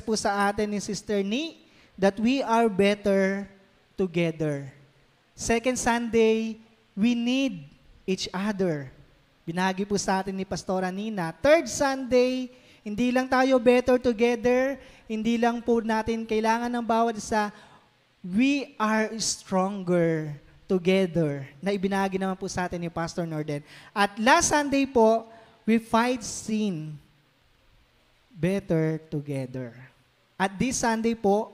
po sa atin ni Sister Ni that we are better together. Second Sunday, we need each other. Binahagi po sa atin ni Pastora Nina. Third Sunday, hindi lang tayo better together, hindi lang po natin kailangan ng bawat isa, we are stronger together. Na ibinahagi naman po sa atin ni Pastor Norden. At last Sunday po, we fight sin better together. At this Sunday po,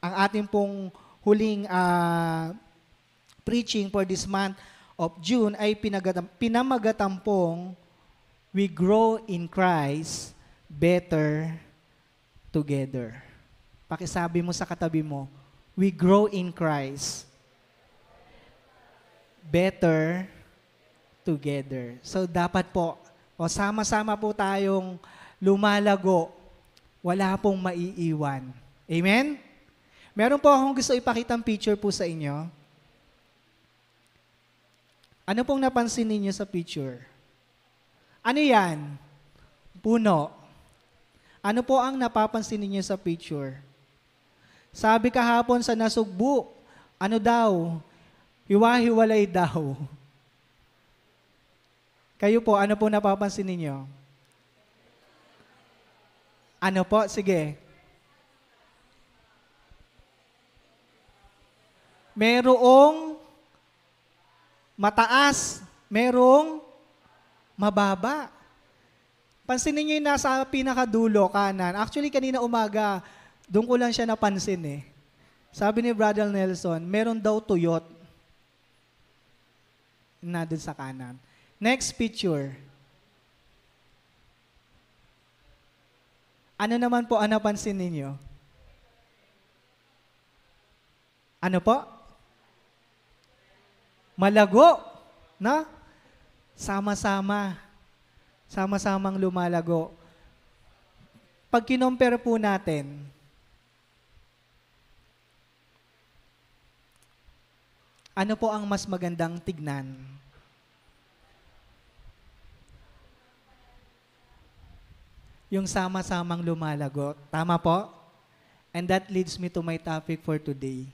ang ating pong huling preaching for this month of June ay pinamagatampong we grow in Christ better together. Pakisabi mo sa katabi mo, we grow in Christ better together. So dapat po, sama-sama po tayong lumalago, wala pong maiiwan. Amen? Meron po akong gusto ipakitang picture po sa inyo. Ano pong napansin ninyo sa picture? Ano yan? Puno. Ano po ang napapansin ninyo sa picture? Sabi kahapon sa nasugbu, ano daw? Hiwa-hiwalay daw. Kayo po, ano po napapansin ninyo? Ano po? Sige. Merong mataas, merong mababa. Pansinin niyo yung nasa pinakadulo, kanan. Actually, kanina umaga, doon ko lang siya napansin eh. Sabi ni Brother Nelson, meron daw tuyot na doon sa kanan. Next picture. Ano naman po ang napansin ninyo? Ano po? Malago, na? Sama-sama. Sama-samang lumalago. Pag kinompare po natin, ano po ang mas magandang tignan? Yung sama-samang lumalago. Tama po? And that leads me to my topic for today.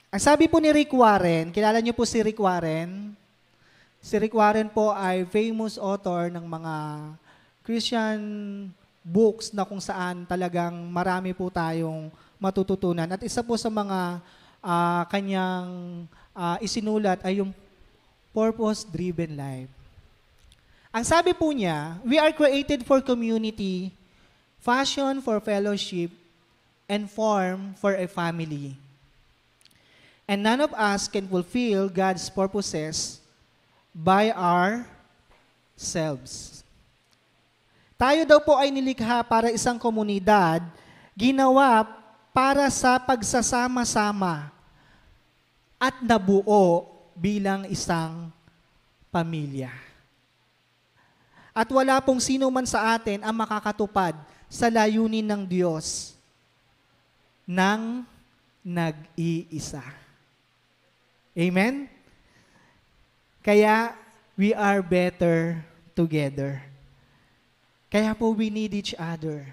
Ang sabi po ni Rick Warren, kilala niyo po si Rick Warren? Si Rick Warren po ay famous author ng mga Christian books na kung saan talagang marami po tayong matututunan. At isa po sa mga kanyang isinulat ay yung purpose-driven life. Ang sabi po niya, we are created for community, fashion for fellowship, and form for a family. And none of us can fulfill God's purposes by ourselves. Tayo daw po ay nilikha para isang komunidad, ginawa para sa pagsasama-sama at nabuo bilang isang pamilya. At wala pong sino man sa atin ang makakatupad sa layunin ng Diyos ng nag-iisa. Amen? Kaya, we are better together. Kaya po, we need each other.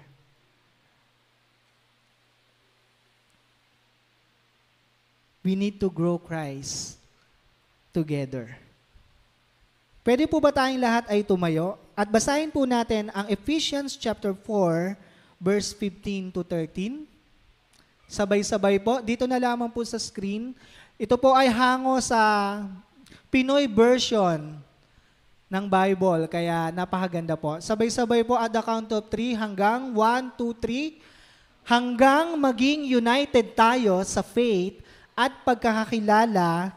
We need to grow Christ together. Pwede po ba tayong lahat ay tumayo? At basahin po natin ang Ephesians chapter 4, verse 15 to 13. Sabay-sabay po. Dito na lamang po sa screen. Ito po ay hango sa Pinoy version ng Bible, kaya napakaganda po. Sabay-sabay po at the count of 3 hanggang 1, 2, 3, hanggang maging united tayo sa faith at pagkakakilala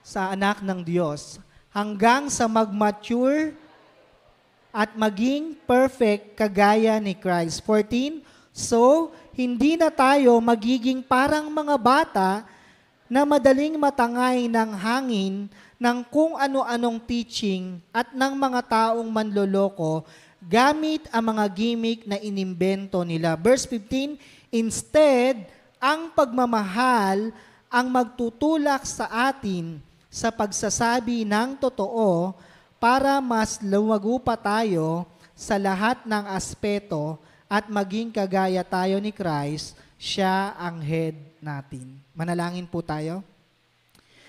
sa anak ng Diyos, hanggang sa mag-mature at maging perfect kagaya ni Christ. 14, so hindi na tayo magiging parang mga bata na madaling matangay ng hangin ng kung ano-anong teaching at ng mga taong manloloko gamit ang mga gimmick na inimbento nila. Verse 15, instead, ang pagmamahal ang magtutulak sa atin sa pagsasabi ng totoo para mas lumago pa tayo sa lahat ng aspeto at maging kagaya tayo ni Christ, siya ang head natin. Manalangin po tayo.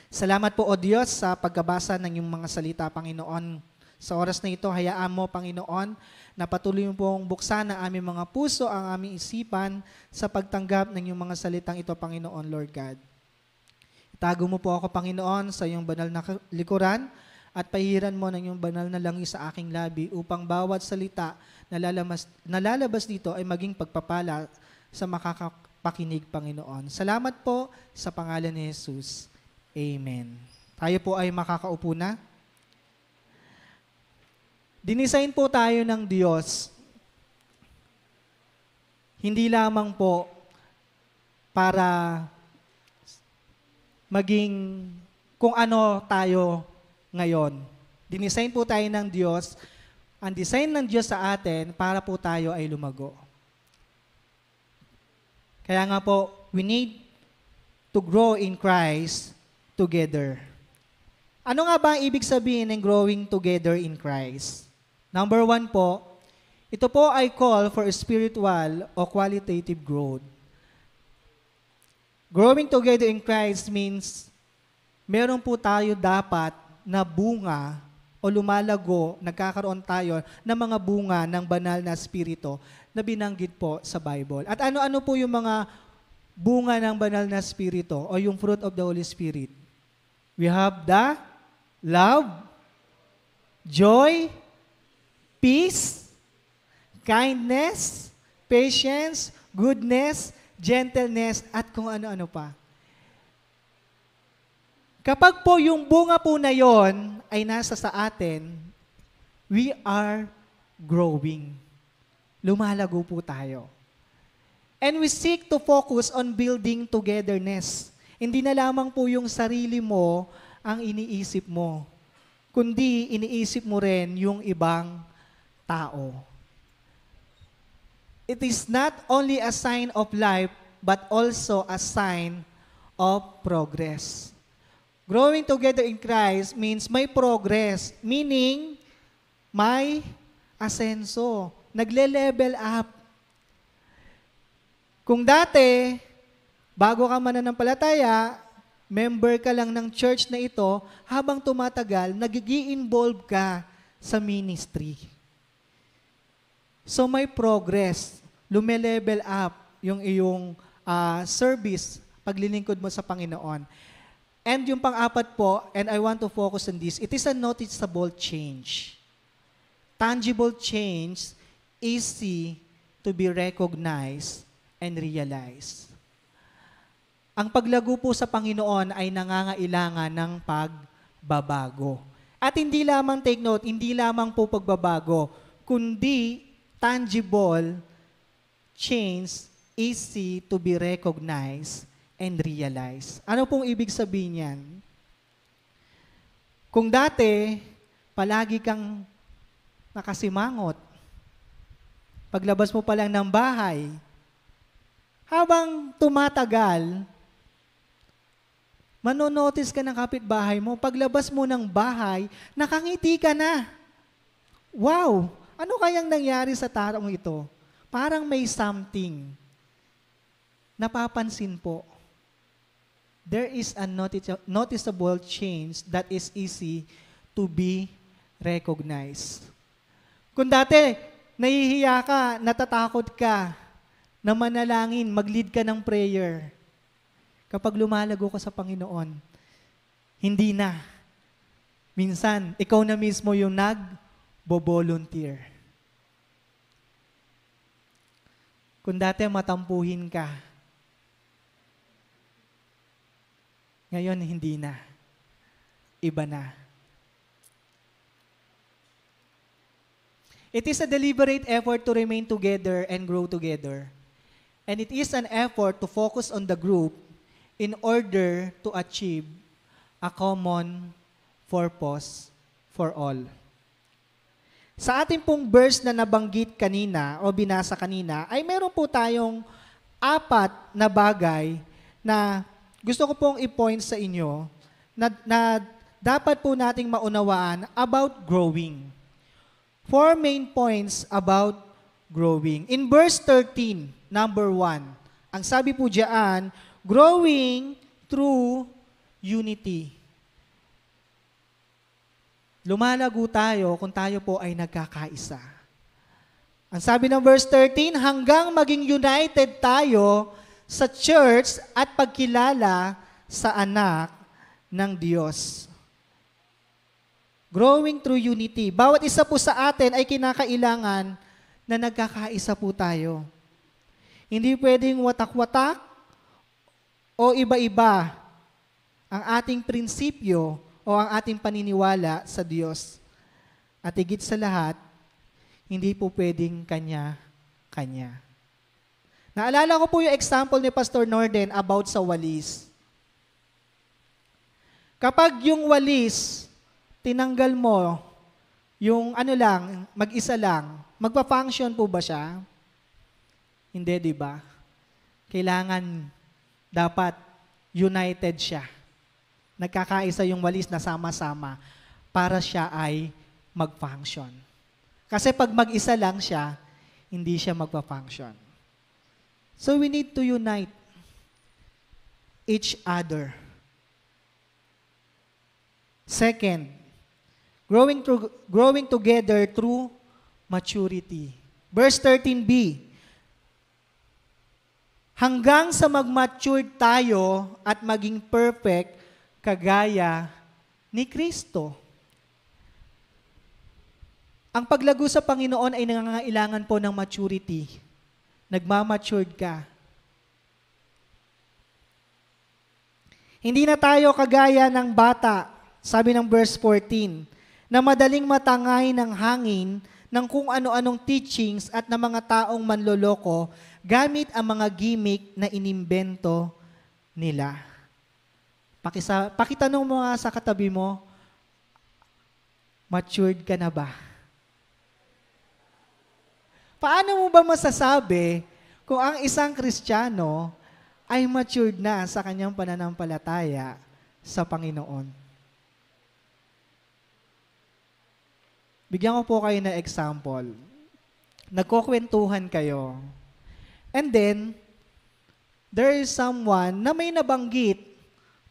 Salamat po, O Diyos, sa pagkabasa ng iyong mga salita, Panginoon. Sa oras na ito, hayaan mo, Panginoon, na patuloy mo pong buksan ang aming mga puso, ang aming isipan sa pagtanggap ng iyong mga salitang ito, Panginoon, Lord God. Itago mo po ako, Panginoon, sa iyong banal na likuran at pahiran mo ng iyong banal na langis sa aking labi upang bawat salita na lalabas dito ay maging pagpapala sa makakapakinig, Panginoon. Salamat po sa pangalan ni Jesus. Amen. Tayo po ay makakaupo na. Dinisign po tayo ng Diyos, hindi lamang po para maging kung ano tayo ngayon. Dinisign po tayo ng Diyos, ang design ng Diyos sa atin para po tayo ay lumago. Kaya nga po, we need to grow in Christ together. Ano nga ba ang ibig sabihin ng growing together in Christ? Number 1 po, ito po ay call for spiritual o qualitative growth. Growing together in Christ means meron po tayo dapat na bunga o lumalago, nagkakaroon tayo ng mga bunga ng banal na spirito na binanggit po sa Bible. At ano-ano po yung mga bunga ng banal na spirito o yung fruit of the Holy Spirit? We have the love, joy, peace, kindness, patience, goodness, gentleness, at kung ano-ano pa. Kapag po yung bunga po na yon ay nasa sa atin, we are growing. Lumalago po tayo. And we seek to focus on building togetherness. Hindi na lamang po yung sarili mo ang iniisip mo, kundi iniisip mo rin yung ibang tao. It is not only a sign of life, but also a sign of progress. Growing together in Christ means may progress, meaning may asenso, nagle-level up. Kung dati, bago ka mananampalataya, member ka lang ng church na ito, habang tumatagal, nag-i-involve ka sa ministry. So may progress, lume-level up yung iyong service, paglilingkod mo sa Panginoon. And yung pang-apat po, and I want to focus on this, it is a noticeable change. Tangible change, easy to be recognized and realized. Ang paglago po sa Panginoon ay nangangailangan ng pagbabago. At hindi lamang, take note, hindi lamang po pagbabago, kundi tangible change, easy to be recognized and realized. Ano pong ibig sabihin yan? Kung dati, palagi kang nakasimangot, paglabas mo pa lang ng bahay, habang tumatagal, manonotice ka ng kapitbahay mo, paglabas mo ng bahay, nakangiti ka na. Wow! Ano kayang nangyari sa taong ito? Parang may something. Napapansin po. There is a noticeable change that is easy to be recognized. Kung dati, nahihiya ka, natatakot ka, na manalangin, mag-lead ka ng prayer. Kapag lumalago ka sa Panginoon, hindi na. Minsan, ikaw na mismo yung nag-volunteer. Kung dati matampuhin ka, ngayon hindi na. Iba na. It is a deliberate effort to remain together and grow together. And it is an effort to focus on the group in order to achieve a common purpose for all. Sa ating pong verse na nabanggit kanina o binasa kanina, ay meron po tayong 4 na bagay na gusto ko pong i-point sa inyo na, dapat po nating maunawaan about growing. Four main points about growing. In verse 13, number 1, ang sabi po diyan, growing through unity. Lumalago tayo kung tayo po ay nagkakaisa. Ang sabi ng verse 13, hanggang maging united tayo sa church at pagkilala sa anak ng Diyos. Growing through unity. Bawat isa po sa atin ay kinakailangan na nagkakaisa po tayo. Hindi pwedeng watak-watak o iba-iba ang ating prinsipyo o ang ating paniniwala sa Diyos. At higit sa lahat, hindi po pwedeng kanya-kanya. Naalala ko po yung example ni Pastor Norden about sa walis. Kapag yung walis, tinanggal mo, yung mag-isa lang, magpa-function po ba siya? Hindi, di ba? Kailangan, dapat united siya. Nagkakaisa yung walis na sama-sama para siya ay mag-function. Kasi pag mag-isa lang siya, hindi siya magpa-function. So we need to unite each other. Second, growing together through maturity. Verse 13b, hanggang sa mag-mature tayo at maging perfect kagaya ni Kristo. Ang paglago sa Panginoon ay nangangailangan po ng maturity. Nagmamatured ka. Hindi na tayo kagaya ng bata, sabi ng verse 14, na madaling matangay ng hangin ng kung ano-anong teachings at ng mga taong manloloko gamit ang mga gimmick na inimbento nila. Pakitanong mo nga sa katabi mo, matured ka na ba? Paano mo ba masasabi kung ang isang Kristiyano ay matured na sa kanyang pananampalataya sa Panginoon? Bigyan ko po kayo ng example. Nagkukwentuhan kayo. And then, there is someone na may nabanggit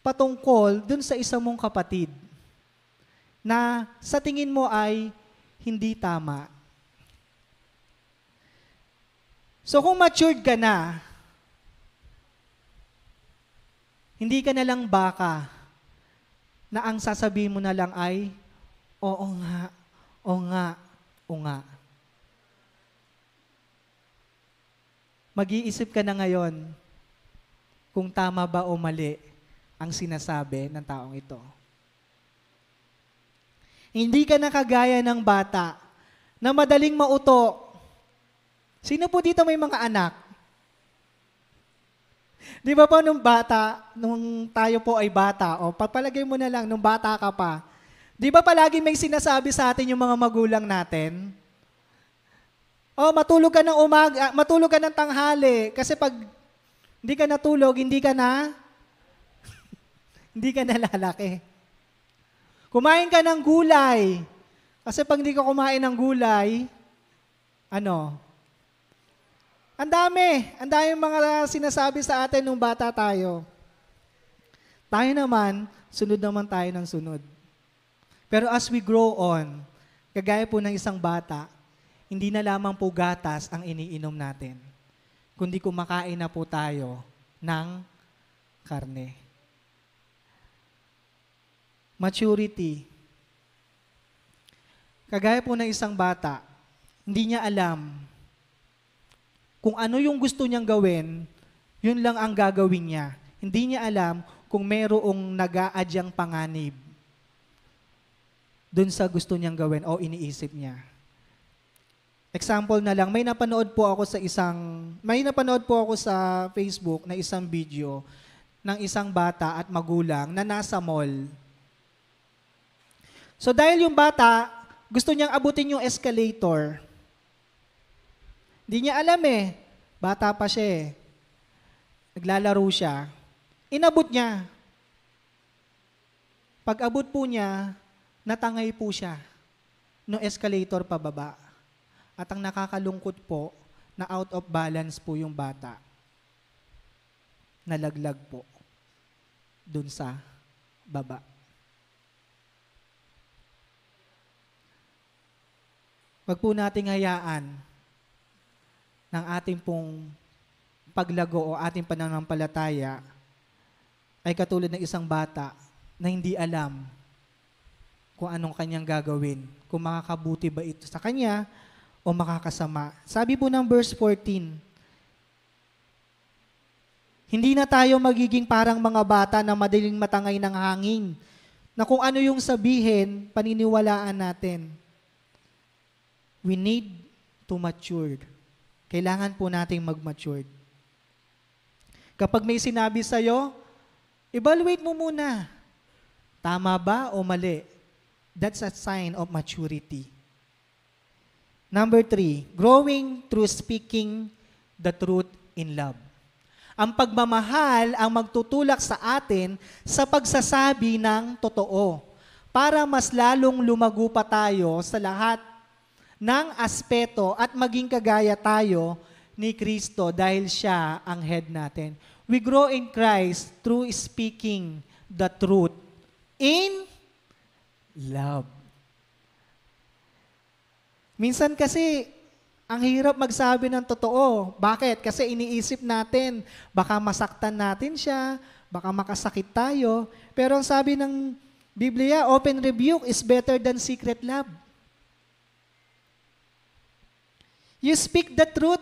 patungkol dun sa isa mong kapatid na sa tingin mo ay hindi tama. So kung matured ka na, hindi ka na lang baka na ang sasabihin mo na lang ay, oo nga, o nga, o nga. Mag-iisip ka na ngayon kung tama ba o mali ang sinasabi ng taong ito. Hindi ka na kagaya ng bata na madaling mauto. Sino po dito may mga anak? Di ba po nung tayo po ay bata, o papalagay mo na lang, nung bata ka pa, di ba palagi may sinasabi sa atin yung mga magulang natin? O matulog ka ng umaga, matulog ka ng tanghali, kasi pag hindi ka natulog, hindi ka na lalaki. Kumain ka ng gulay, kasi pag hindi ka kumain ng gulay, ang dami mga sinasabi sa atin nung bata tayo. Tayo naman, sunod naman tayo ng sunod. Pero as we grow on, kagaya po ng isang bata, hindi na lamang po gatas ang iniinom natin, kundi kumakain na po tayo ng karne. Maturity. Kagaya po ng isang bata, hindi niya alam kung ano yung gusto niyang gawin, yun lang ang gagawin niya. Hindi niya alam kung mayroong nag-aadyang panganib dun sa gusto niyang gawin o iniisip niya. Example na lang, may napanood po ako sa Facebook na isang video ng isang bata at magulang na nasa mall. So dahil yung bata, gusto niyang abutin yung escalator. Hindi niya alam bata pa siya Naglalaro siya. Inabot niya. Pag abot po niya, natangay po siya. no escalator pababa. At ang nakakalungkot po, na out of balance po yung bata. Nalaglag po dun sa baba. Wag po nating hayaan ng ating pong paglago o ating pananampalataya ay katulad ng isang bata na hindi alam kung anong kanyang gagawin, kung makakabuti ba ito sa kanya o makakasama. Sabi po ng verse 14, hindi na tayo magiging parang mga bata na madaling matangay ng hangin, na kung ano yung sabihin, paniniwalaan natin. We need to mature. Kailangan po nating mag-mature. Kapag may sinabi sa'yo, evaluate mo muna. Tama ba o mali? That's a sign of maturity. Number 3, growing through speaking the truth in love. Ang pagmamahal ang magtutulak sa atin sa pagsasabi ng totoo para mas lalong lumago pa tayo sa lahat ng aspeto at maging kagaya tayo ni Kristo dahil siya ang head natin. We grow in Christ through speaking the truth in love. Minsan kasi, ang hirap magsabi ng totoo. Bakit? Kasi iniisip natin, baka masaktan natin siya, baka makasakit tayo. Pero ang sabi ng Biblia, open rebuke is better than secret love. You speak the truth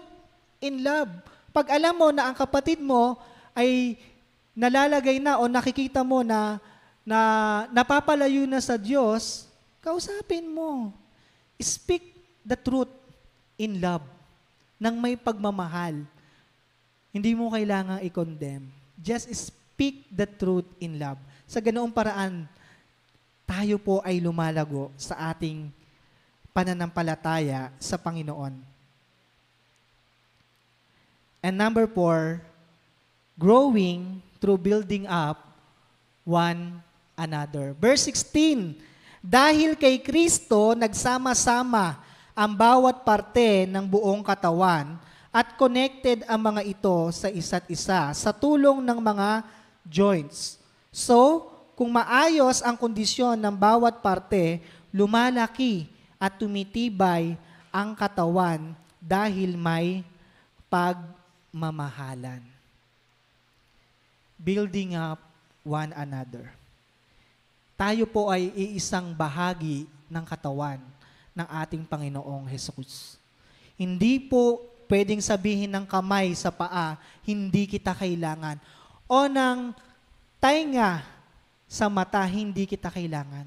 in love. Pag alam mo na ang kapatid mo ay nalalagay na o nakikita mo na napapalayo na sa Diyos, kausapin mo. Speak the truth in love, nang may pagmamahal. Hindi mo kailangang i-condemn. Just speak the truth in love. Sa ganoong paraan, tayo po ay lumalago sa ating pananampalataya sa Panginoon. And number 4, growing through building up one another. Verse 16, dahil kay Kristo nagsama-sama ang bawat parte ng buong katawan at connected ang mga ito sa isa't isa sa tulong ng mga joints. So, kung maayos ang kondisyon ng bawat parte, lumalaki at tumitibay ang katawan dahil may pagmamahalan. Building up one another. Tayo po ay iisang bahagi ng katawan ng ating Panginoong Hesus. Hindi po pwedeng sabihin ng kamay sa paa, hindi kita kailangan. O ng tainga sa mata, hindi kita kailangan.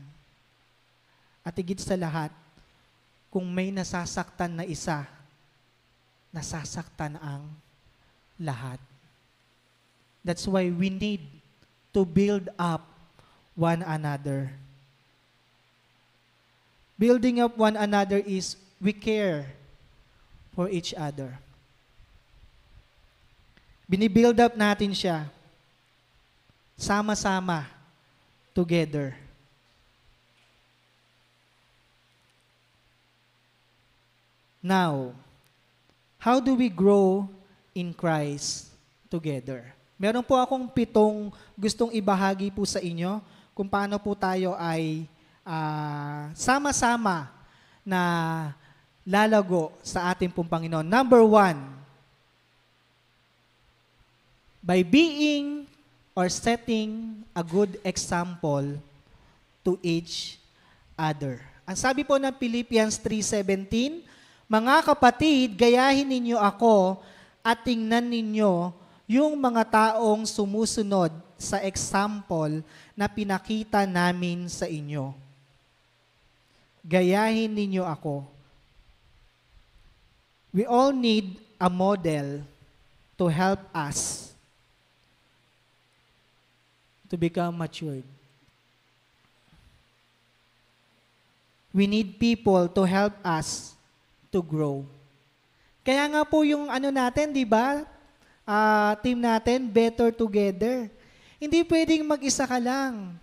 At higit sa lahat, kung may nasasaktan na isa, nasasaktan ang lahat. That's why we need to build up one another. Building up one another is we care for each other. Binibuild up natin siya. Sama-sama. Together. Now, how do we grow in Christ together? Meron po akong 7 gustong ibahagi po sa inyo kung paano po tayo ay sama-sama na lalago sa ating pong Panginoon. Number 1, by being or setting a good example to each other. Ang sabi po ng Philippians 3:17, mga kapatid, gayahin ninyo ako at tingnan ninyo yung mga taong sumusunod sa example na pinakita namin sa inyo. Gayahin ninyo ako. We all need a model to help us to become matured. We need people to help us to grow. Kaya nga po yung natin, di ba? Team natin, better together. Hindi pwedeng mag-isa ka lang.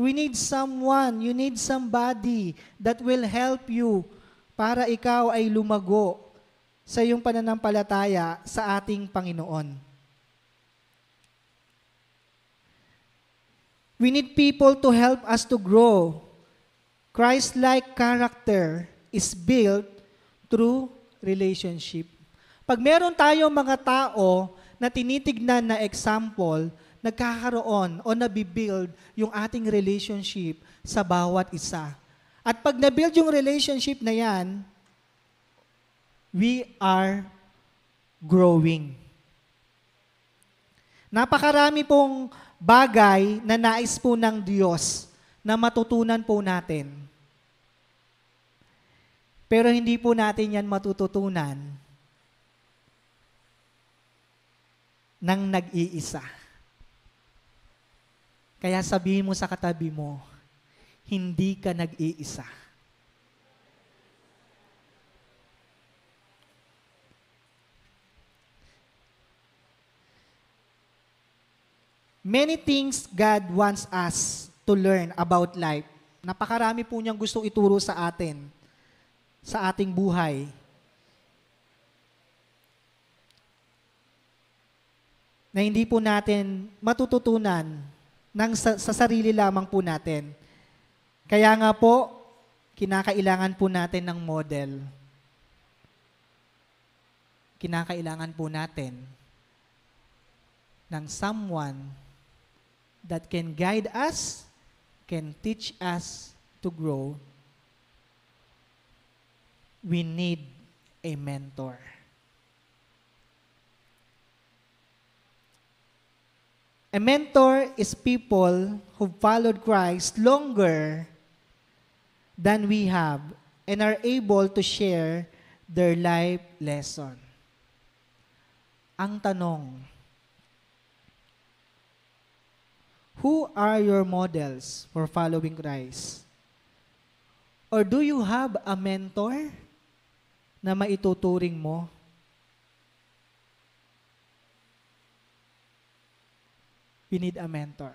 We need someone, you need somebody that will help you para ikaw ay lumago sa iyong pananampalataya sa ating Panginoon. We need people to help us to grow. Christ-like character is built through relationship. Pag meron tayong mga tao na tinitignan na example, nagkakaroon o nabibuild yung ating relationship sa bawat isa. At pag nabuild yung relationship na yan, we are growing. Napakarami pong bagay na nais po ng Diyos na matutunan po natin. Pero hindi po natin yan matututunan ng nag-iisa. Kaya sabihin mo sa katabi mo, hindi ka nag-iisa. Many things God wants us to learn about life. Napakarami po niyang gustong ituro sa atin, sa ating buhay. Na hindi po natin matututunan sa sarili lamang po natin. Kaya nga po, kinakailangan po natin ng model. Kinakailangan po natin ng someone that can guide us, can teach us to grow. We need a mentor. A mentor is people who followed Christ longer than we have and are able to share their life lesson. Ang tanong, who are your models for following Christ? Or do you have a mentor na maituturing mo? We need a mentor.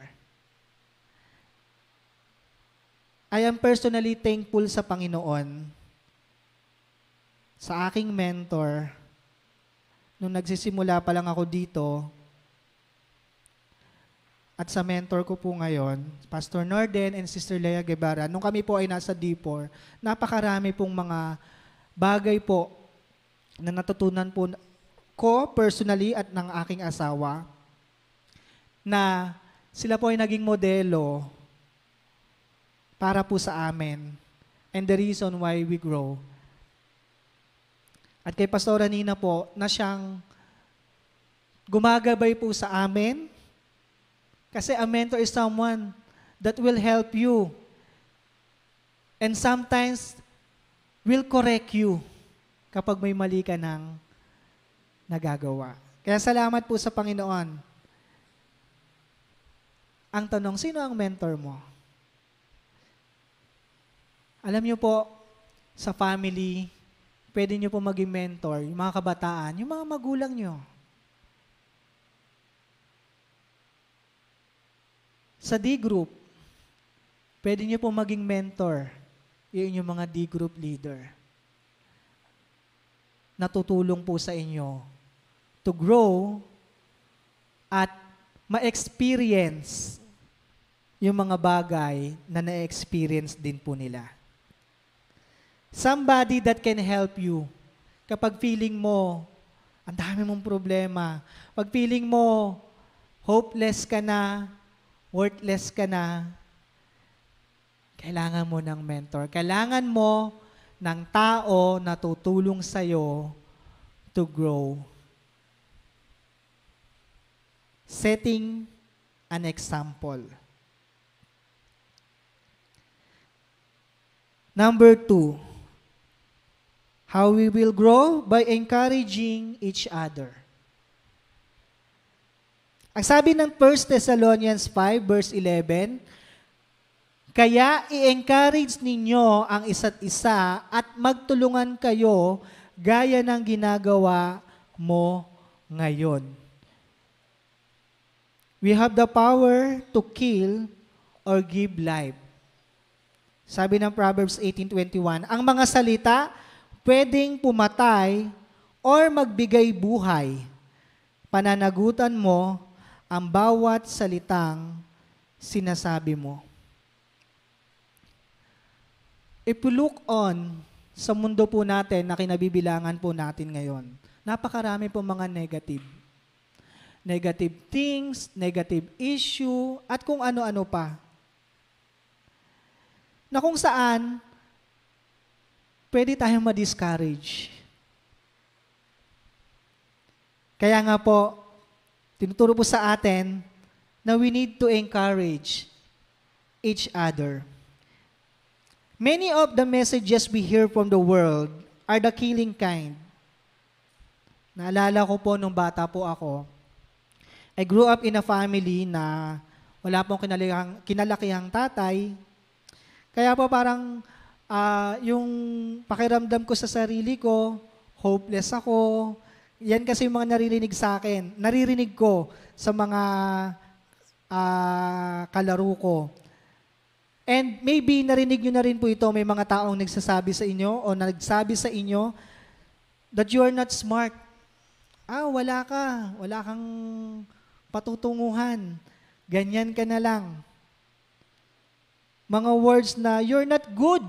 I am personally thankful sa Panginoon, sa aking mentor, nung nagsisimula pa lang ako dito, at sa mentor ko po ngayon, Pastor Norden and Sister Lea Guevara, nung kami po ay nasa D4, napakarami pong mga bagay po na natutunan po ko personally at ng aking asawa, na sila po ay naging modelo para po sa amin and the reason why we grow. At kay Pastora Nina po, na siyang gumagabay po sa amin. Kasi a mentor is someone that will help you and sometimes will correct you kapag may mali ka ng nagagawa. Kaya salamat po sa Panginoon. Ang tanong, sino ang mentor mo? Alam niyo po, sa family, pwede niyo po maging mentor, yung mga kabataan, yung mga magulang niyo. Sa D-group, pwede niyo po maging mentor, yun yung mga D-group leader. Natutulong po sa inyo to grow at ma-experience yung mga bagay na na-experience din po nila. Somebody that can help you kapag feeling mo, ang dami mong problema, pag feeling mo, hopeless ka na, worthless ka na, kailangan mo ng mentor. Kailangan mo ng tao na tutulong sa'yo to grow. Setting an example. Number 2, how we will grow? By encouraging each other. Ang sabi ng 1 Thessalonians 5 verse 11, kaya i-encourage ninyo ang isa't isa at magtulungan kayo gaya ng ginagawa mo ngayon. We have the power to kill or give life. Sabi ng Proverbs 18:21, ang mga salita pwedeng pumatay or magbigay buhay. Pananagutan mo ang bawat salitang sinasabi mo. If we look on sa mundo po natin na kinabibilangan po natin ngayon, napakarami po mga negative. Negative things, negative issue, at kung ano-ano pa. Na kung saan, pwede tayong ma-discourage. Kaya nga po, tinuturo po sa atin na we need to encourage each other. Many of the messages we hear from the world are the killing kind. Naalala ko po nung bata po ako, I grew up in a family na wala pong kinalakihang tatay. Kaya po parang yung pakiramdam ko sa sarili ko, hopeless ako. Yan kasi yung mga naririnig sa akin. Naririnig ko sa mga kalaro ko. And maybe narinig nyo na rin po ito, may mga taong nagsasabi sa inyo o nagsabi sa inyo that you are not smart. Wala kang patutunguhan. Ganyan ka na lang. Mga words na, you're not good.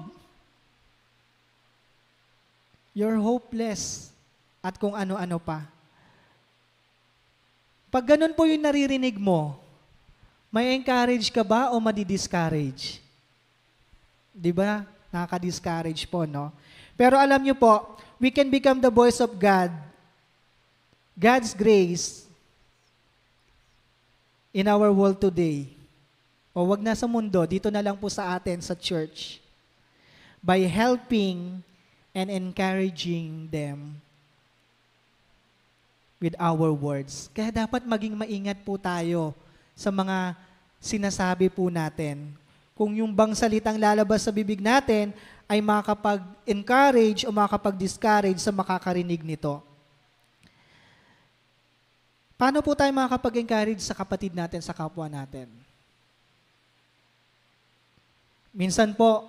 You're hopeless. At kung ano-ano pa. Pag ganun po yung naririnig mo, may encourage ka ba o madi-discourage? Di ba? Nakaka-discourage po, no? Pero alam nyo po, we can become the voice of God, God's grace, in our world today. O wag na sa mundo, dito na lang po sa atin, sa church. By helping and encouraging them with our words. Kaya dapat maging maingat po tayo sa mga sinasabi po natin. Kung yung bang salitang lalabas sa bibig natin ay makakapag-encourage o makakapag-discourage sa makakarinig nito. Paano po tayo makakapag-encourage sa kapatid natin, sa kapwa natin? Minsan po,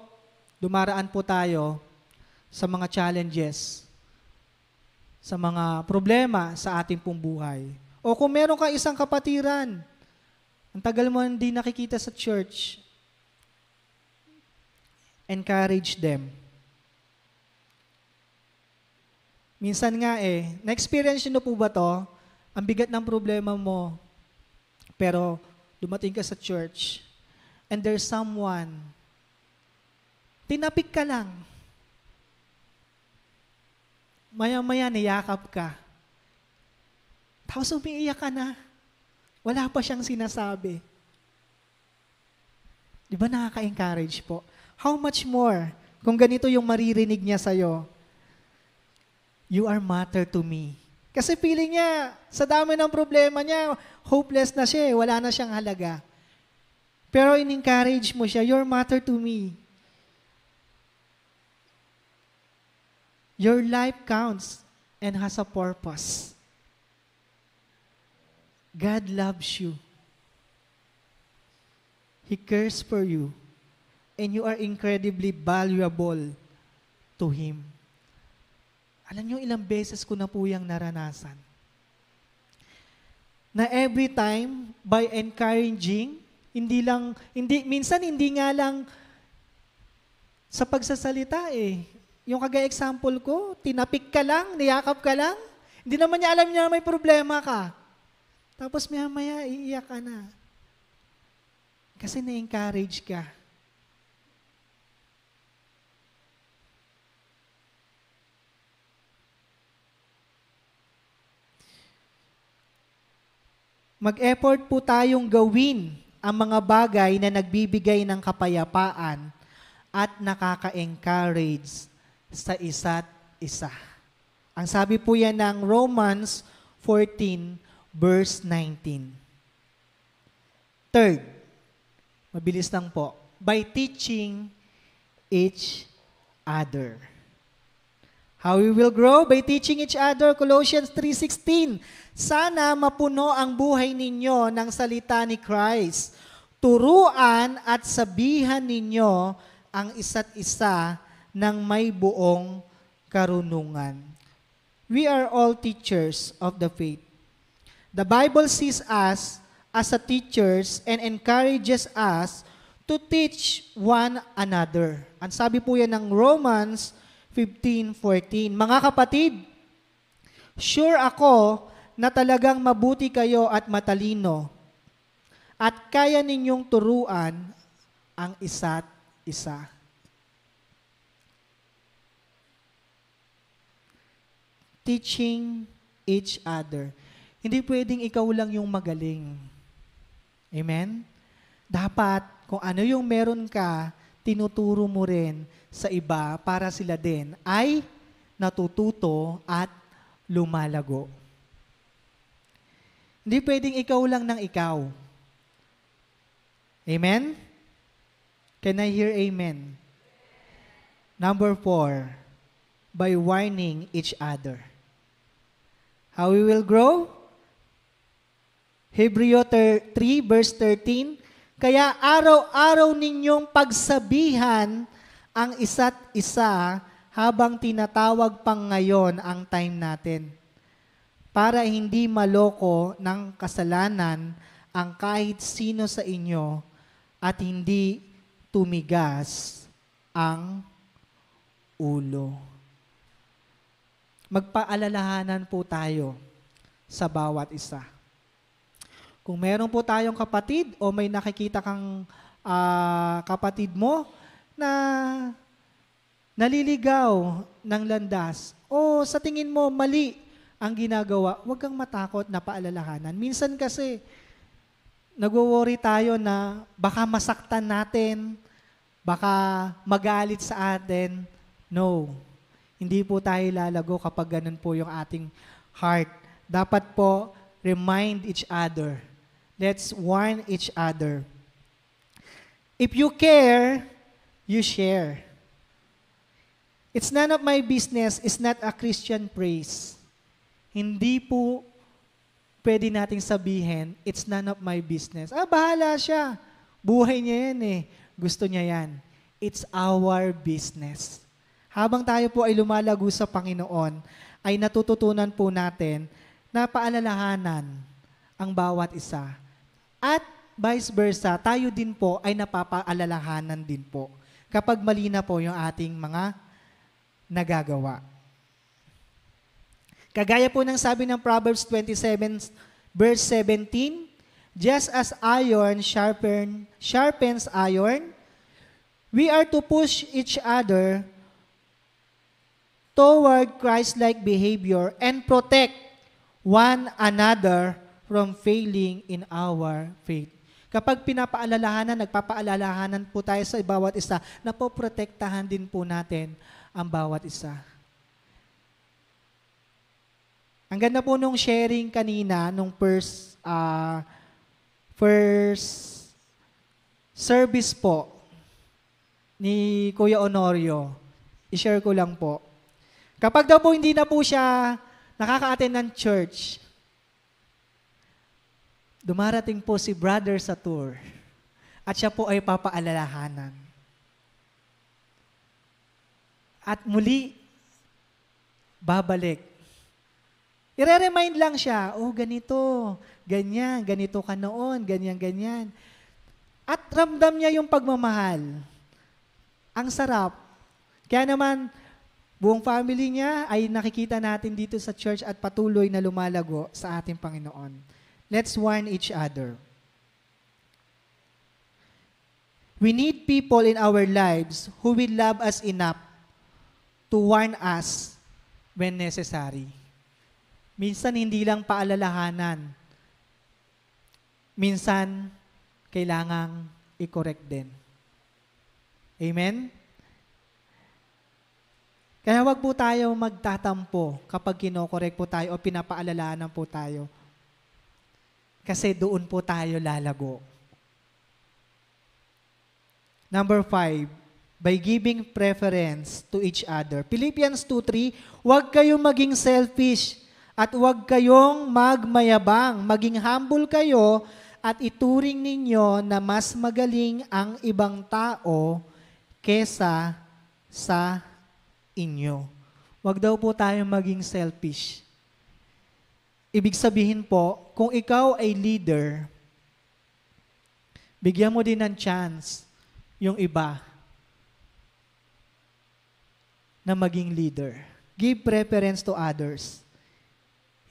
dumaraan po tayo sa mga challenges, sa mga problema sa ating pong buhay. O kung meron ka isang kapatiran, ang tagal mo hindi nakikita sa church, encourage them. Minsan nga na-experience nyo po ba to? Ang bigat ng problema mo, pero dumating ka sa church, and there's someone, tinapik ka lang. Maya-maya niyakap ka. Tapos umiiyak ka na. Wala pa siyang sinasabi. Di ba nakaka-encourage po? How much more kung ganito yung maririnig niya sa'yo? You are matter to me. Kasi feeling niya, sa dami ng problema niya, hopeless na siya, wala na siyang halaga. Pero in-encourage mo siya, you're matter to me. Your life counts and has a purpose. God loves you. He cares for you. And you are incredibly valuable to Him. Alam niyo, ilang beses ko na po yung naranasan. Na every time, by encouraging, minsan hindi nga lang sa pagsasalita Yung kagaya example ko, tinapik ka lang, niyakap ka lang, hindi naman niya alam niya may problema ka. Tapos maya-maya, iiyak ka na. Kasi na-encourage ka. Mag-effort po tayong gawin ang mga bagay na nagbibigay ng kapayapaan at nakaka-encourage sa isa't isa. Ang sabi po yan ng Romans 14, verse 19. Third, mabilis lang po, by teaching each other. How we will grow? By teaching each other, Colossians 3:16. Sana mapuno ang buhay ninyo ng salita ni Christ. Turuan at sabihan ninyo ang isa't isa ng may buong karunungan. We are all teachers of the faith. The Bible sees us as a teachers and encourages us to teach one another. Ang sabi po yan ng Romans 15:14. Mga kapatid, sure ako na talagang mabuti kayo at matalino at kaya ninyong turuan ang isa't isa. Teaching each other. Hindi pwedeng ikaw lang yung magaling. Amen? Dapat, kung ano yung meron ka, tinuturo mo rin sa iba para sila din ay natututo at lumalago. Hindi pwedeng ikaw lang ng ikaw. Amen? Can I hear amen? Number 4, by warning each other. How we will grow? Hebrew 3 verse 13, kaya araw-araw ninyong pagsabihan ang isa't isa habang tinatawag pang ngayon ang time natin, para hindi maloko ng kasalanan ang kahit sino sa inyo at hindi tumigas ang ulo. Magpaalalahanan po tayo sa bawat isa. Kung meron po tayong kapatid o may nakikita kang kapatid mo na naliligaw ng landas o sa tingin mo mali ang ginagawa, huwag kang matakot na paalalahanan. Minsan kasi nagwo-worry tayo na baka masaktan natin, baka magalit sa atin. No. Hindi po tayo lalago kapag ganun po yung ating heart. Dapat po, remind each other. Let's warn each other. If you care, you share. It's none of my business is not a Christian phrase. Hindi po pwede nating sabihin, it's none of my business. Bahala siya. Buhay niya yan eh. Gusto niya yan. It's our business. Habang tayo po ay lumalago sa Panginoon, ay natututunan po natin na paalalahanan ang bawat isa. At vice versa, tayo din po ay napapaalalahanan din po kapag mali na po yung ating mga nagagawa. Kagaya po ng sabi ng Proverbs 27 verse 17, just as iron sharpens iron, we are to push each other toward Christ-like behavior and protect one another from failing in our faith. Kapag pinapaalalahanan, nagpapaalalahanan po tayo sa bawat isa, napoprotektahan din po natin ang bawat isa. Ang ganda po nung sharing kanina, nung first service po ni Kuya Honorio. I-share ko lang po. Kapag daw po hindi na po siya nakaka-attend ng church, dumarating po si brother sa tour at siya po ay papaalalahanan. At muli, babalik. I-remind lang siya, ganito, ganyan, ganito ka noon, ganyan, ganyan. At ramdam niya yung pagmamahal. Ang sarap. Kaya naman, buong family niya ay nakikita natin dito sa church at patuloy na lumalago sa ating Panginoon. Let's warn each other. We need people in our lives who will love us enough to warn us when necessary. Minsan hindi lang paalalahanan. Minsan kailangang i-correct din. Amen? Kaya wag po tayo magtatampo kapag kinokorek po tayo o pinapaalalahanan po tayo. Kasi doon po tayo lalago. Number 5, by giving preference to each other. Philippians 2:3, huwag kayong maging selfish at huwag kayong magmayabang. Maging humble kayo at ituring ninyo na mas magaling ang ibang tao kesa sa inyo. Huwag daw po tayong maging selfish. Ibig sabihin po, kung ikaw ay leader, bigyan mo din ng chance yung iba na maging leader. Give preference to others.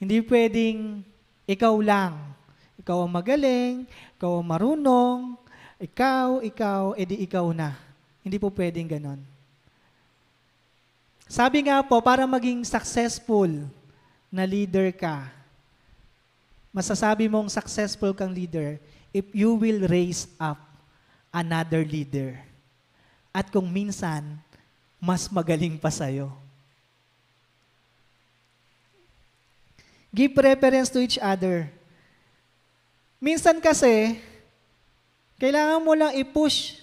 Hindi pwedeng ikaw lang. Ikaw ang magaling, ikaw ang marunong, ikaw, edi ikaw na. Hindi po pwedeng ganon. Sabi nga po, para maging successful na leader ka, masasabi mong successful kang leader if you will raise up another leader. At kung minsan, mas magaling pa sa'yo. Give preference to each other. Minsan kasi, kailangan mo lang i-push.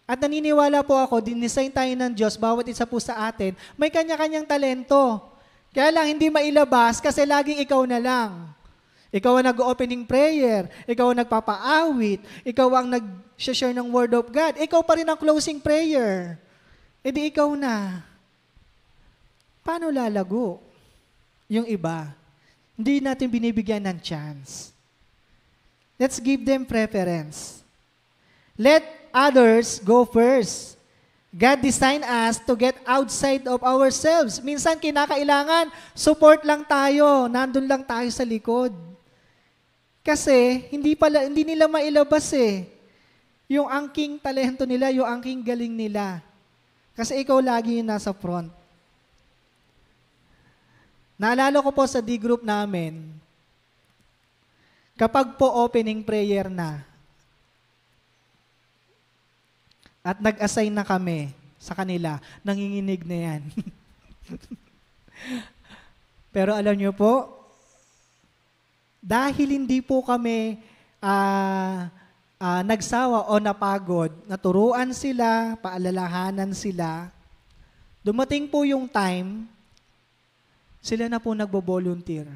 At naniniwala po ako, dinisign tayo ng Diyos, bawat isa po sa atin, may kanya-kanyang talento. Kaya lang, hindi mailabas kasi laging ikaw na lang. Ikaw ang nag-opening prayer, ikaw ang nagpapaawit, ikaw ang nag-share ng Word of God, ikaw pa rin ang closing prayer. E di ikaw na. Paano lalago yung iba? Hindi natin binibigyan ng chance. Let's give them preference. Let others go first. God designed us to get outside of ourselves. Minsan kinakailangan, support lang tayo, nandun lang tayo sa likod. Kasi hindi nila mailabas yung angking talento nila, yung angking galing nila. Kasi ikaw lagi yung nasa front. Naalala ko po sa D-group namin, kapag po opening prayer na, at nag-assign na kami sa kanila, nanginginig na yan. Pero alam nyo po, dahil hindi po kami nagsawa o napagod, naturuan sila, paalalahanan sila, dumating po yung time, sila na po nagbo-volunteer.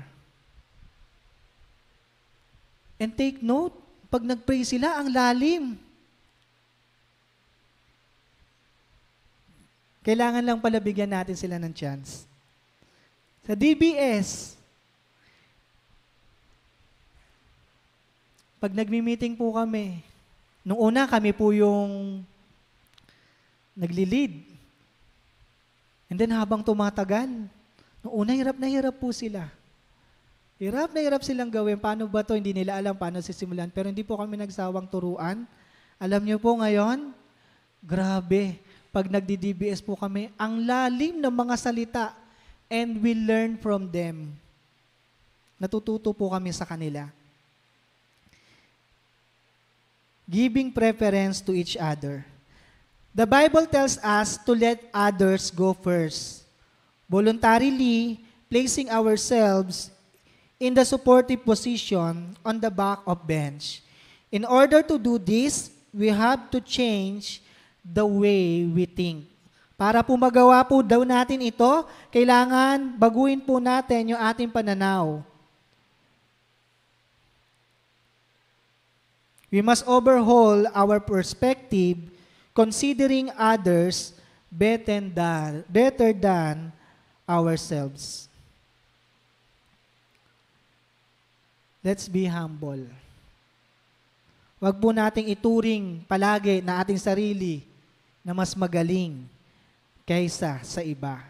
And take note, pag nag-pray sila, ang lalim. Kailangan lang pala bigyan natin sila ng chance. Sa DBS, pag nagmi-meeting po kami, nung una kami po yung nagli-lead. And then habang tumatagal, nung una hirap na hirap po sila. Hirap na hirap silang gawin. Paano ba to? Hindi nila alam paano sisimulan. Pero hindi po kami nagsawang turuan. Alam niyo po ngayon, grabe. Pag nagdi-DBS po kami, ang lalim ng mga salita and we learn from them. Natututo po kami sa kanila. Giving preference to each other. The Bible tells us to let others go first. Voluntarily placing ourselves in the supportive position on the back of bench. In order to do this, we have to change the way we think. Para po magawa po daw natin ito, kailangan baguhin po natin yung ating pananaw. We must overhaul our perspective, considering others better than ourselves. Let's be humble. Huwag po nating ituring palagi na ating sarili na mas magaling kaysa sa iba.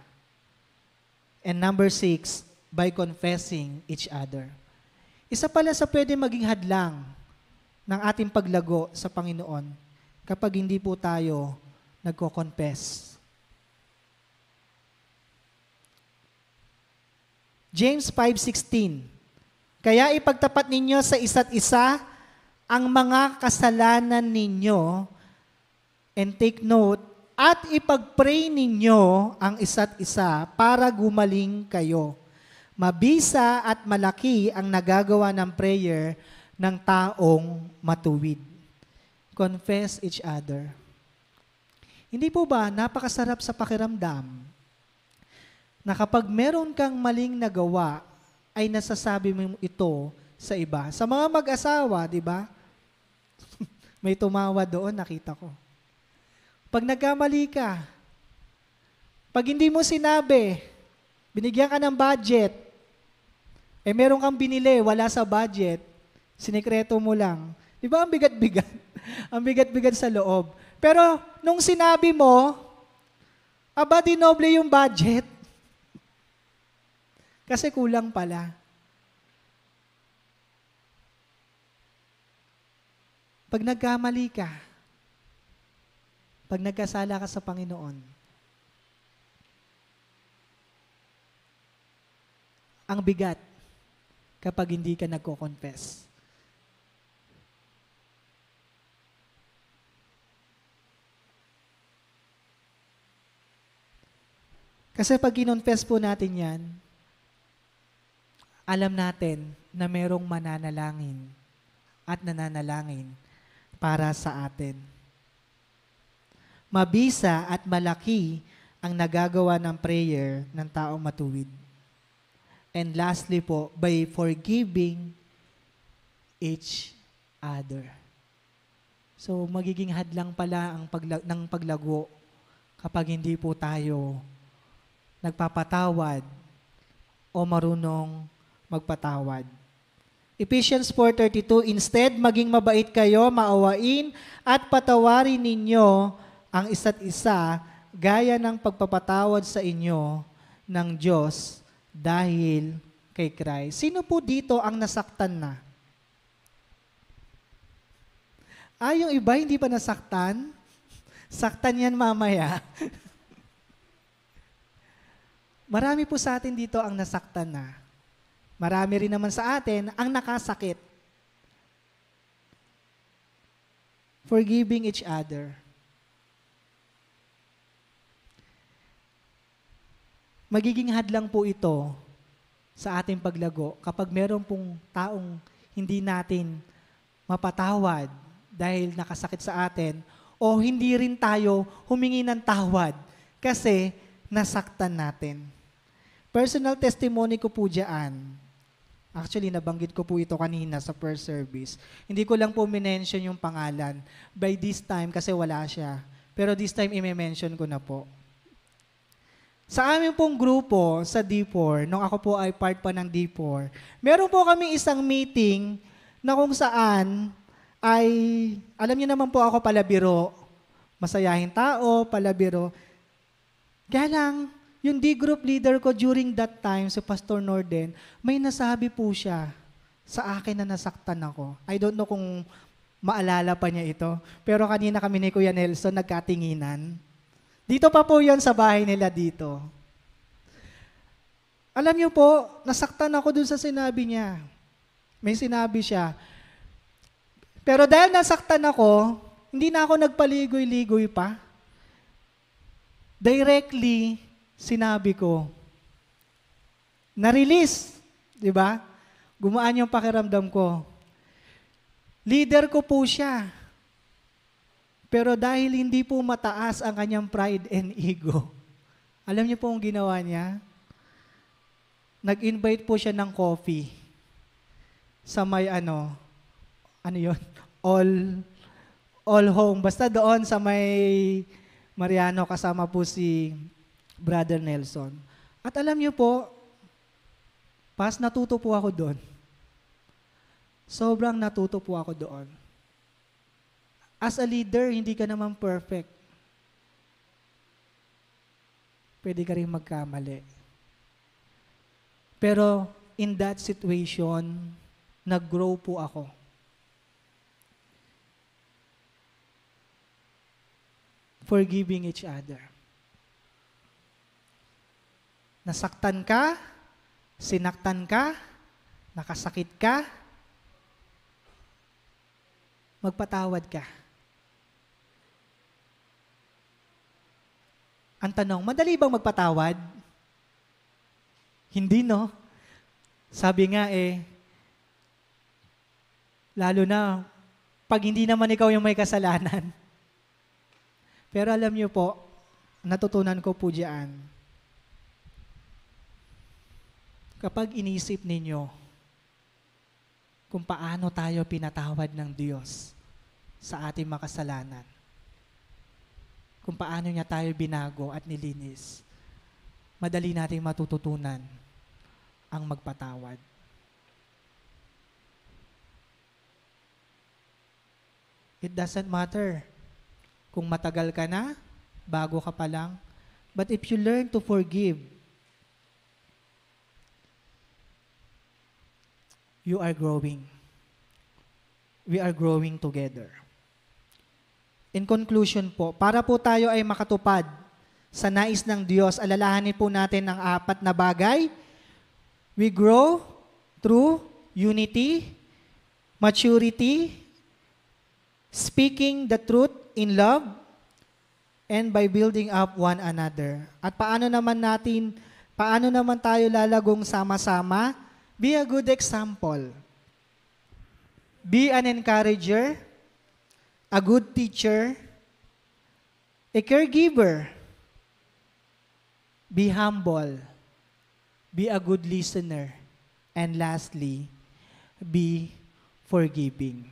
And number 6, by confessing each other. Isa pala sa pwede maging hadlang ng ating paglago sa Panginoon kapag hindi po tayo nagko-confess. James 5:16, kaya ipagtapat ninyo sa isa't isa ang mga kasalanan ninyo, and take note, at ipag-pray ninyo ang isa't isa para gumaling kayo. Mabisa at malaki ang nagagawa ng prayer ng taong matuwid. Confess each other. Hindi po ba napakasarap sa pakiramdam na kapag meron kang maling nagawa, ay nasasabi mo ito sa iba. Sa mga mag-asawa, di ba? May tumawa doon, nakita ko. Pag nagkamali ka, pag hindi mo sinabi, binigyan ka ng budget, meron kang binili, wala sa budget, sinikreto mo lang. Di ba ang bigat-bigat? Ang bigat-bigat sa loob. Pero nung sinabi mo, dinoble yung budget. Kasi kulang pala. Pag nagkamali ka, pag nagkasala ka sa Panginoon, ang bigat kapag hindi ka nagko-confess. Kasi pag kinonfess po natin yan, alam natin na merong mananalangin at nananalangin para sa atin. Mabisa at malaki ang nagagawa ng prayer ng taong matuwid. And lastly po, by forgiving each other. So, magiging hadlang pala ang ng paglago kapag hindi po tayo nagpapatawad o marunong magpatawad. Ephesians 4:32, instead, maging mabait kayo, maawain, at patawarin ninyo ang isa't isa gaya ng pagpapatawad sa inyo ng Diyos dahil kay Christ. Sino po dito ang nasaktan na? Yung iba hindi pa nasaktan? Saktan yan mamaya. Marami po sa atin dito ang nasaktan na. Marami rin naman sa atin ang nakasakit. Forgiving each other. Magiging hadlang po ito sa ating paglago kapag meron pong taong hindi natin mapatawad dahil nakasakit sa atin o hindi rin tayo humingi ng tawad kasi nasaktan natin. Personal testimony ko po dyan. Actually, nabanggit ko po ito kanina sa first service. Hindi ko lang po minention yung pangalan. By this time, kasi wala siya. Pero this time, i-mention ko na po. Sa amin pong grupo, sa D4, nung ako po ay part pa ng D4, meron po kami isang meeting na kung saan ay, alam niyo naman po ako palabiro. Masayahin tao, palabiro. Kaya lang, yung D-group leader ko during that time, si Pastor Norden, may nasabi po siya sa akin na nasaktan ako. I don't know kung maalala pa niya ito. Pero kanina kami ni Kuya Nelson nagkatinginan. Dito pa po yon sa bahay nila dito. Alam niyo po, nasaktan ako dun sa sinabi niya. May sinabi siya. Pero dahil nasaktan ako, hindi na ako nagpaligoy-ligoy pa. Directly, sinabi ko, na-release, di ba? Gumaan yung pakiramdam ko. Leader ko po siya. Pero dahil hindi po mataas ang kanyang pride and ego, alam niyo po ang ginawa niya? Nag-invite po siya ng coffee sa may ano yun? All home. Basta doon sa may Mariano kasama po si Brother Nelson. At alam niyo po, natuto po ako doon. Sobrang natuto po ako doon. As a leader, hindi ka naman perfect. Pwede ka rin magkamali. Pero in that situation, nag-grow po ako. Forgiving each other. Nasaktan ka, sinaktan ka, nakasakit ka, magpatawad ka. Ang tanong, madali bang magpatawad? Hindi, no? Sabi nga lalo na pag hindi naman ikaw yung may kasalanan. Pero alam niyo po, natutunan ko po diyan, kapag inisip ninyo kung paano tayo pinatawad ng Diyos sa ating makasalanan. Kung paano niya tayo binago at nilinis. Madali nating matututunan ang magpatawad. It doesn't matter kung matagal ka na, bago ka pa lang, but if you learn to forgive, you are growing. We are growing together. In conclusion po, para po tayo ay makatupad sa nais ng Diyos, alalahanin po natin ang 4 na bagay. We grow through unity, maturity, speaking the truth in love, and by building up one another. At paano naman tayo lalagong sama-sama? Be a good example. Be an encourager, a good teacher, a caregiver. Be humble. Be a good listener. And lastly, be forgiving.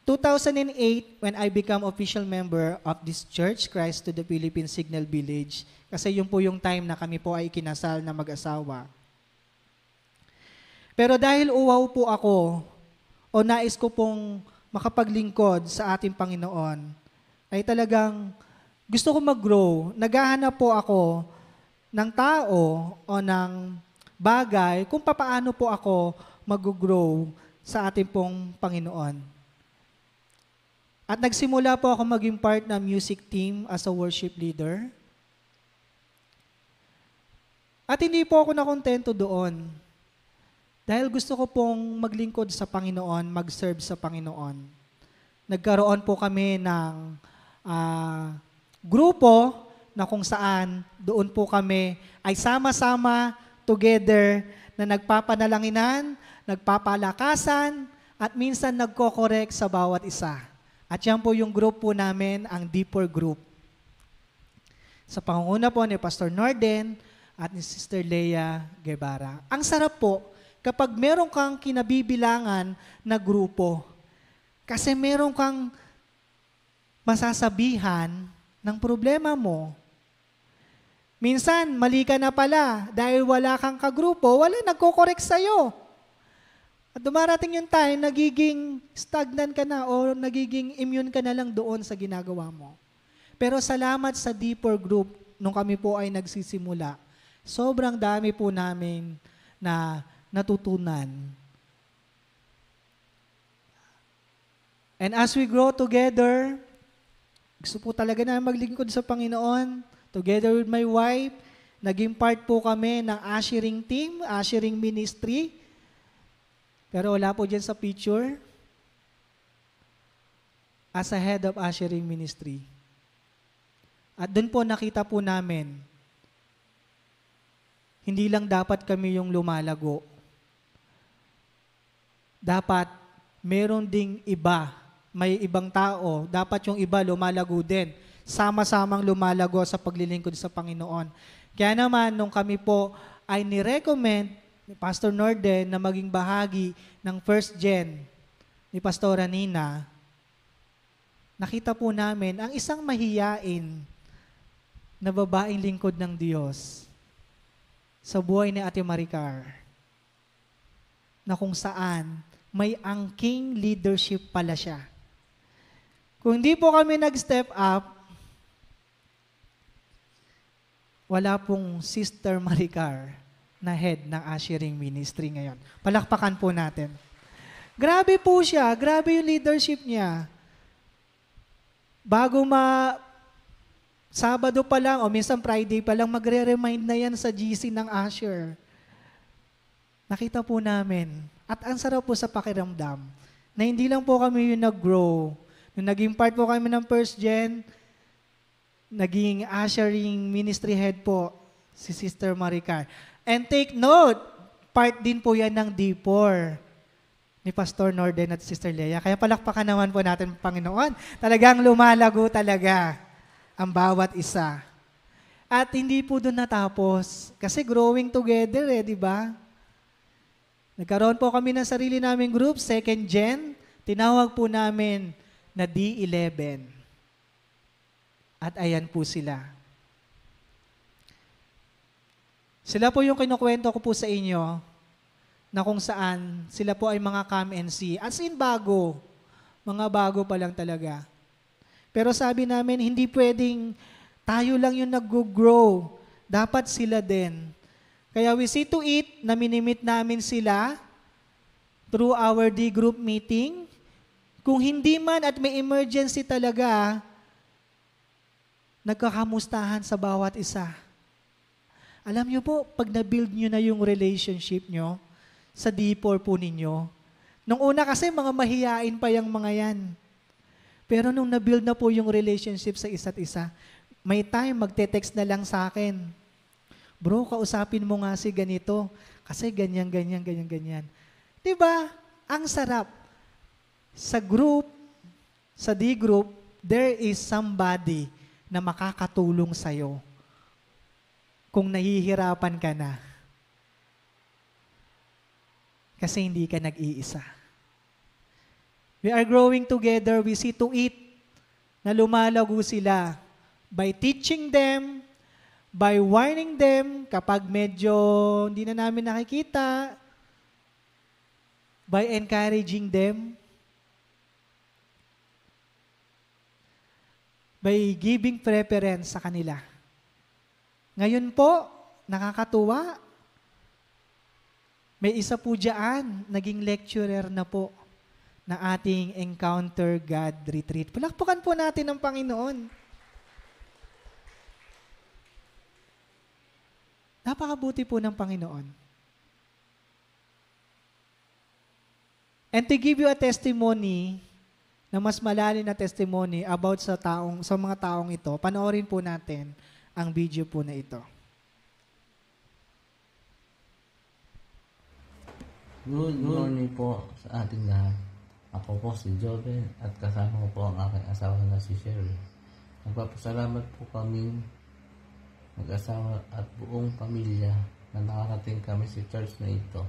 2008, when I become official member of this church, Christ to the Philippines Signal Village, kasi yun po yung time na kami po ay ikinasal na mag-asawa. Pero dahil uwaw po ako, o nais ko pong makapaglingkod sa ating Panginoon, ay talagang gusto ko mag-grow. Naghahanap po ako ng tao o ng bagay kung papaano po ako mag-grow sa ating pong Panginoon. At nagsimula po ako maging part ng music team as a worship leader. At hindi po ako nakontento doon. Dahil gusto ko pong maglingkod sa Panginoon, mag-serve sa Panginoon. Nagkaroon po kami ng grupo na kung saan doon po kami ay sama-sama together na nagpapanalanginan, nagpapalakasan, at minsan nagko-correct sa bawat isa. At yan po yung group po namin, ang Deeper Group. Sa pangunguna po ni Pastor Norden at ni Sister Leia Guevara. Ang sarap po kapag meron kang kinabibilangan na grupo. Kasi meron kang masasabihan ng problema mo. Minsan, mali ka na pala dahil wala kang kagrupo, wala nagko-correct sa'yo. At dumarating yung time, nagiging stagnant ka na o nagiging immune ka na lang doon sa ginagawa mo. Pero salamat sa Deeper Group, nung kami po ay nagsisimula, sobrang dami po namin na natutunan. And as we grow together, gusto po talaga na maglingkod sa Panginoon. Together with my wife, naging part po kami ng ushering team, ushering ministry. Pero wala po dyan sa picture. As a head of ushering ministry. At doon po nakita po namin, hindi lang dapat kami yung lumalago. Dapat meron ding iba, may ibang tao, dapat yung iba lumalago din. Sama-samang lumalago sa paglilingkod sa Panginoon. Kaya naman, nung kami po ay nirecommend ni Pastor Norden na maging bahagi ng first gen ni Pastora Nina, nakita po namin ang isang mahiyain na babaeng lingkod ng Diyos sa buhay ni Ate Maricar, na kung saan may angking leadership pala siya. Kung hindi po kami nag-step up, wala pong Sister Maricar na head ng ushering ministry ngayon. Palakpakan po natin. Grabe po siya. Grabe yung leadership niya. Bago Sabado pa lang o minsan Friday pa lang, magre-remind na yan sa GC ng usher. Nakita po namin. At ang sarap po sa pakiramdam na hindi lang po kami yung nag-grow. Nung naging part po kami ng first gen, naging ushering ministry head po si Sister Maricar. And take note, part din po yan ng D4 ni Pastor Norden at Sister Leia. Kaya palakpakan naman po natin, Panginoon. Talagang lumalago talaga ang bawat isa. At hindi po doon natapos. Kasi growing together di ba? Nagkaroon po kami ng sarili naming group, second gen. Tinawag po namin na D11. At ayan po sila. Sila po yung kinukwento ko po sa inyo na kung saan sila po ay mga come and see. As in bago. Mga bago pa lang talaga. Pero sabi namin, hindi pwedeng tayo lang yung nag-grow. Dapat sila din. Kaya we see to it na minimit namin sila through our D group meeting. Kung hindi man at may emergency talaga, nagkakamustahan sa bawat isa. Alam niyo po, pag na-build niyo na yung relationship niyo, sa D4 po ninyo, nung una kasi mga mahiyain pa yung mga yan. Pero nung na-build na po yung relationship sa isa't isa, may time magte-text na lang sa akin, bro, kausapin mo nga si ganito, kasi ganyan, ganyan, ganyan, ganyan. Diba? Ang sarap. Sa group, sa D group, there is somebody na makakatulong sa'yo kung nahihirapan ka na. Kasi hindi ka nag-iisa. We are growing together. We see to it na lumalago sila by teaching them, by warning them kapag medyo hindi na namin nakikita, by encouraging them, by giving preference sa kanila. Ngayon po, nakakatuwa, may isa po dyan, naging lecturer na po na ating Encounter God Retreat. Palakpakan po natin ang Panginoon. Napakabuti po ng Panginoon. And to give you a testimony, na mas malalim na testimony about sa mga taong ito, panoorin po natin ang video po na ito. Good morning po sa ating lahat. Ako po si Joven at kasama ko po ang aking asawa na si Sherry. Nagpapasalamat po kami mag-asawa at buong pamilya na nakarating kami sa church na ito.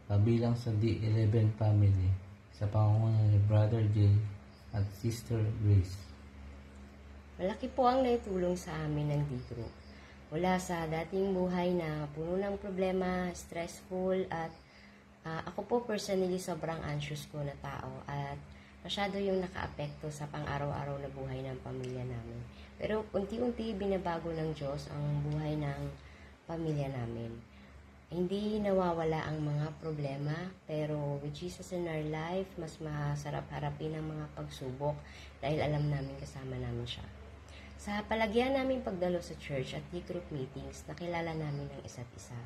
Kabilang sa D11 family sa pangunguna ni Brother Jay at Sister Grace. Malaki po ang naitulong sa amin ng D-Group. Mula sa dating buhay na puno ng problema, stressful, at ako po personally sobrang anxious ko na tao at masyado yung nakaapekto sa pang-araw-araw na buhay ng pamilya namin. Pero unti-unti binabago ng Diyos ang buhay ng pamilya namin. Hindi nawawala ang mga problema, pero with Jesus in our life, mas masarap harapin ang mga pagsubok dahil alam namin kasama namin siya. Sa palagyan namin pagdalo sa church at D-group meetings, nakilala namin ang isa't isa.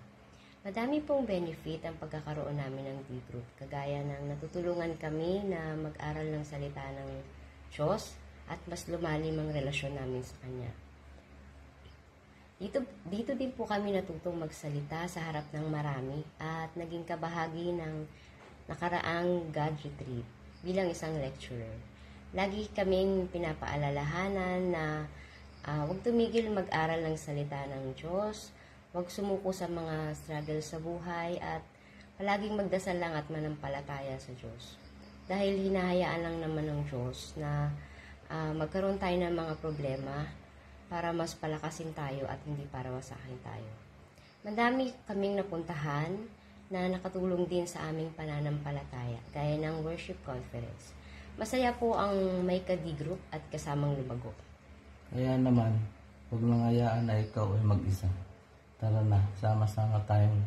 Madami pong benefit ang pagkakaroon namin ng D-group, kagaya ng natutulungan kami na mag-aral ng salita ng Diyos at mas lumalim ang relasyon namin sa Kanya. Dito din po kami natutong magsalita sa harap ng marami at naging kabahagi ng nakaraang God Retreat bilang isang lecturer. Lagi kaming pinapaalalahanan na huwag tumigil mag-aral ng salita ng Diyos, huwag sumuko sa mga struggle sa buhay, at palaging magdasal lang at manampalataya sa Diyos. Dahil hinahayaan lang naman ng Diyos na magkaroon tayo ng mga problema para mas palakasin tayo at hindi para wasakin tayo. Madami kaming napuntahan na nakatulong din sa aming pananampalataya, gaya ng worship conference. Masaya po ang may ka-D-group at kasamang lumago. Kaya naman, huwag nang hayaan na ikaw ay mag-isa. Tara na, sama-sama tayong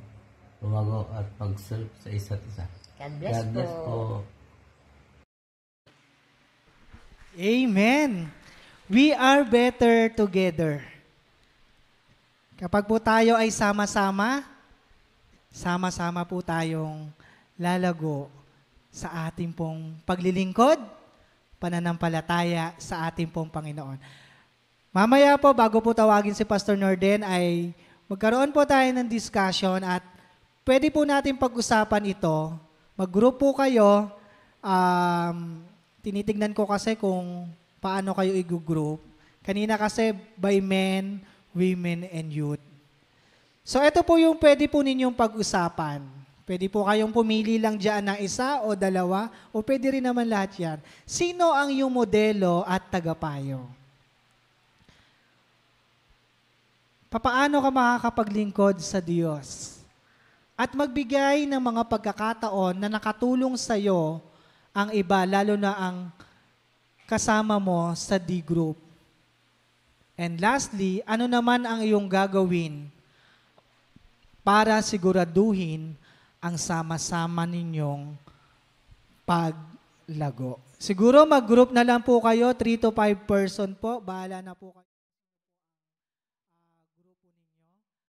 lumago at mag-serve sa isa't isa. God bless, God bless po. po. Amen. We are better together. Kapag po tayo ay sama-sama, sama-sama po tayong lalago sa ating pong paglilingkod, pananampalataya sa ating pong Panginoon. Mamaya po, bago po tawagin si Pastor Norden, ay magkaroon po tayo ng discussion at pwede po natin pag-usapan ito. Mag-group po kayo. Tinitignan ko kasi kung paano kayo i-group. Kanina kasi by men, women, and youth. So ito po yung pwede po ninyong pag-usapan. Pwede po kayong pumili lang dyan ng isa o dalawa o pwede rin naman lahat yan. Sino ang iyong modelo at tagapayo? Papaano ka makakapaglingkod sa Diyos? At magbigay ng mga pagkakataon na nakatulong sa iyo ang iba, lalo na ang kasama mo sa D-group. And lastly, ano naman ang iyong gagawin para siguraduhin ang sama-sama ninyong paglago? Siguro mag-group na lang po kayo, 3 to 5 person po, bahala na po kayo.